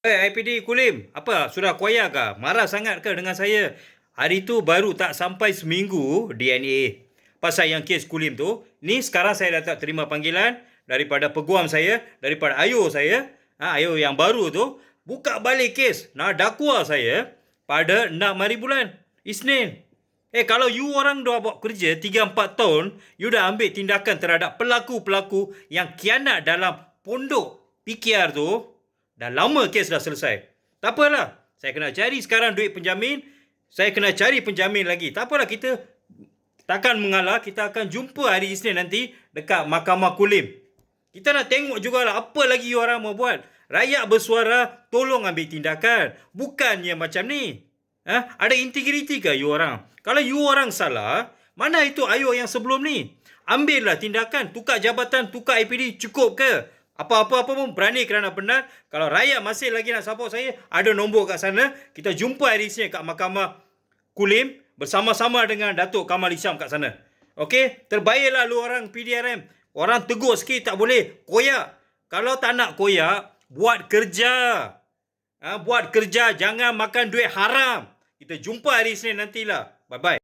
IPD Kulim, apa sudah koyak ke? Marah sangat ke dengan saya? Hari tu baru tak sampai seminggu DNA pasal yang kes Kulim tu. Ni sekarang saya dah tak terima panggilan daripada peguam saya, daripada ayo saya, ayo yang baru tu, buka balik kes nak dakwa saya pada 6 hari bulan Isnin. Kalau you orang dah buat kerja 3-4 tahun, you dah ambil tindakan terhadap pelaku-pelaku yang kianat dalam pondok PKR tu, dah lama kes dah selesai. Tak apalah. Saya kena cari sekarang duit penjamin. Saya kena cari penjamin lagi. Tak apalah, kita takkan mengalah. Kita akan jumpa hari Isnin nanti dekat Mahkamah Kulim. Kita nak tengok jugalah apa lagi you orang mau buat. Rakyat bersuara, tolong ambil tindakan. Bukannya macam ni. Ada integriti ke you orang? Kalau you orang salah, mana itu ayo yang sebelum ni? Ambillah tindakan. Tukar jabatan, tukar IPD, cukup ke? Apa-apa pun berani kerana benar. Kalau rakyat masih lagi nak support saya, ada nombor kat sana. Kita jumpa hari Isnin kat Mahkamah Kulim bersama-sama dengan Datuk Kamal Hisham kat sana. Okey? Terbaiklah lu orang PDRM. Orang tegur sikit, tak boleh koyak. Kalau tak nak koyak, buat kerja. Buat kerja, jangan makan duit haram. Kita jumpa hari Isnin nantilah. Bye-bye.